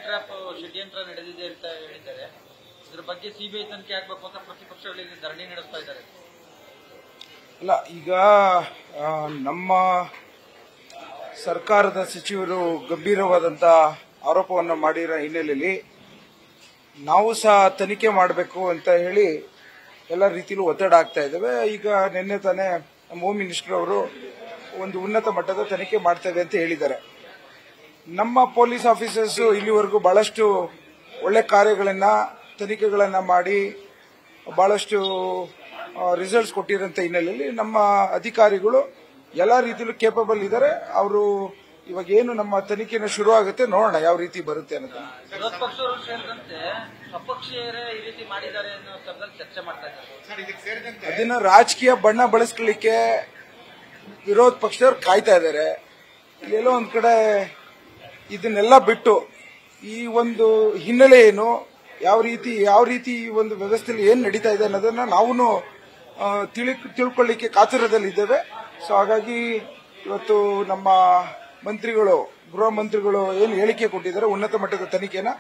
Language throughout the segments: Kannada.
ಟ್ರ್ಯಾಪ್ ಷಡ್ಯಂತ್ರ ನಡೆದಿದೆ ಅಂತ ಹೇಳಿದ್ದಾರೆ. ಇದ್ರ ಬಗ್ಗೆ ಸಿಬಿಐ ತನಿಖೆ ಆಗಬೇಕು ಅಂತ ಪ್ರತಿಪಕ್ಷಗಳಿಗೆ ಧರಣಿ ನಡೆಸ್ತಾ ಇದ್ದಾರೆ. ಅಲ್ಲ, ಈಗ ನಮ್ಮ ಸರ್ಕಾರದ ಸಚಿವರು ಗಂಭೀರವಾದಂತ ಆರೋಪವನ್ನು ಮಾಡಿರೋ ಹಿನ್ನೆಲೆಯಲ್ಲಿ ನಾವು ಸಹ ತನಿಖೆ ಮಾಡಬೇಕು ಅಂತ ಹೇಳಿ ಎಲ್ಲ ರೀತಿಯಲ್ಲೂ ಒತ್ತಡ ಆಗ್ತಾ ಇದ್ದೇವೆ. ಈಗ ನಿನ್ನೆ ತಾನೇ ನಮ್ಮ ಹೋಮ್ ಮಿನಿಸ್ಟರ್ ಅವರು ಒಂದು ಉನ್ನತ ಮಟ್ಟದ ತನಿಖೆ ಮಾಡ್ತೇವೆ ಅಂತ ಹೇಳಿದ್ದಾರೆ. ನಮ್ಮ ಪೊಲೀಸ್ ಆಫೀಸರ್ಸ್ ಇಲ್ಲಿವರೆಗೂ ಬಹಳಷ್ಟು ಒಳ್ಳೆ ಕಾರ್ಯಗಳನ್ನ ತನಿಖೆಗಳನ್ನ ಮಾಡಿ ಬಹಳಷ್ಟು ರಿಸಲ್ಟ್ಸ್ ಕೊಟ್ಟಿರೋಂಥ ಹಿನ್ನೆಲೆಯಲ್ಲಿ ನಮ್ಮ ಅಧಿಕಾರಿಗಳು ಎಲ್ಲಾ ರೀತಿಯಲ್ಲೂ ಕೇಪಬಲ್ ಇದ್ದಾರೆ. ಅವರು ಇವಾಗ ಏನು ನಮ್ಮ ತನಿಖೆನ ಶುರು ಆಗುತ್ತೆ, ನೋಡೋಣ ಯಾವ ರೀತಿ ಬರುತ್ತೆ ಅನ್ನೋದು. ವಿರೋಧ ಪಕ್ಷವರು ಸೇರಿದಂತೆ ಸ್ವಪಕ್ಷೀಯರೇ ಈ ರೀತಿ ಮಾಡಿದ್ದಾರೆ ಅನ್ನೋ ಥರದಲ್ಲಿ ಚರ್ಚೆ ಮಾಡ್ತಾ ಇದ್ದಾರೆ. ಅದನ್ನ ರಾಜಕೀಯ ಬಣ್ಣ ಬಳಸ್ಕೊಳ್ಳಿಕ್ಕೆ ವಿರೋಧ ಪಕ್ಷದವ್ರು ಕಾಯ್ತಾ ಇದ್ದಾರೆ. ಇಲ್ಲೆಲ್ಲೋ ಒಂದ್ ಕಡೆ ಇದನ್ನೆಲ್ಲ ಬಿಟ್ಟು ಈ ಒಂದು ಹಿನ್ನೆಲೆ ಏನು, ಯಾವ ರೀತಿ ಈ ಒಂದು ವ್ಯವಸ್ಥೆಯಲ್ಲಿ ಏನ್ ನಡೀತಾ ಇದೆ ಅನ್ನೋದನ್ನ ನಾವು ತಿಳ್ಕೊಳ್ಳಿಕ್ಕೆ ಕಾತುರದಲ್ಲಿದ್ದೇವೆ. ಸೊ ಹಾಗಾಗಿ ಇವತ್ತು ನಮ್ಮ ಮಂತ್ರಿಗಳು, ಗೃಹ ಮಂತ್ರಿಗಳು ಏನು ಹೇಳಿಕೆ ಕೊಟ್ಟಿದ್ದಾರೆ, ಉನ್ನತ ಮಟ್ಟದ ತನಿಖೆನ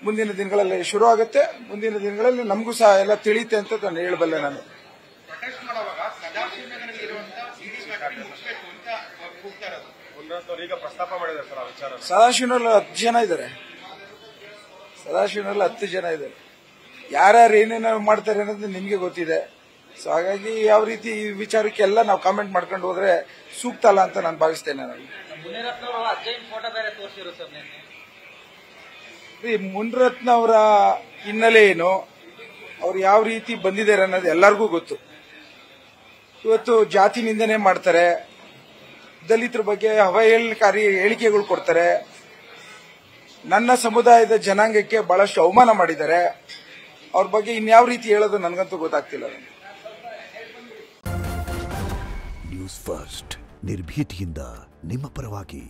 ಮುಂದಿನ ದಿನಗಳಲ್ಲಿ ಶುರು ಆಗುತ್ತೆ. ಮುಂದಿನ ದಿನಗಳಲ್ಲಿ ನಮಗೂ ಸಹ ಎಲ್ಲ ತಿಳಿಯುತ್ತೆ ಅಂತ ನಾನು ಹೇಳಬಲ್ಲೆ. ನಾನು ಸದಾಶಿವನಲ್ಲಿ 10 ಜನ ಇದ್ದಾರೆ. ಸದಾಶಿವನಲ್ಲಿ 10 ಜನ ಇದ್ದಾರೆ. ಯಾರ್ಯಾರು ಏನೇನೋ ಮಾಡ್ತಾರೆ ಅನ್ನೋದು ನಿಮ್ಗೆ ಗೊತ್ತಿದೆ. ಸೊ ಹಾಗಾಗಿ ಯಾವ ರೀತಿ ಈ ವಿಚಾರಕ್ಕೆಲ್ಲ ನಾವು ಕಾಮೆಂಟ್ ಮಾಡ್ಕೊಂಡು ಹೋದ್ರೆ ಸೂಕ್ತ ಅಲ್ಲ ಅಂತ ನಾನು ಭಾವಿಸ್ತೇನೆ. ಮುನಿರತ್ನ ಅವರ ಹಿನ್ನೆಲೆ ಏನು, ಅವ್ರು ಯಾವ ರೀತಿ ಬಂದಿದ್ದಾರೆ ಅನ್ನೋದು ಎಲ್ಲರಿಗೂ ಗೊತ್ತು. ಇವತ್ತು ಜಾತಿ ನಿಂದನೆ ಮಾಡ್ತಾರೆ, ದಲಿತರ ಬಗ್ಗೆ ಅವಹೇಳನಕಾರಿ ಹೇಳಿಕೆಗಳು ಕೊಡ್ತಾರೆ, ನನ್ನ ಸಮುದಾಯದ ಜನಾಂಗಕ್ಕೆ ಬಹಳಷ್ಟು ಅವಮಾನ ಮಾಡಿದ್ದಾರೆ. ಅವ್ರ ಬಗ್ಗೆ ಇನ್ಯಾವ ರೀತಿ ಹೇಳೋದು ನನಗಂತೂ ಗೊತ್ತಾಗ್ತಿಲ್ಲ. ನ್ಯೂಸ್ ಫಸ್ಟ್, ನಿರ್ಭೀತಿಯಿಂದ ನಿಮ್ಮ ಪರವಾಗಿ.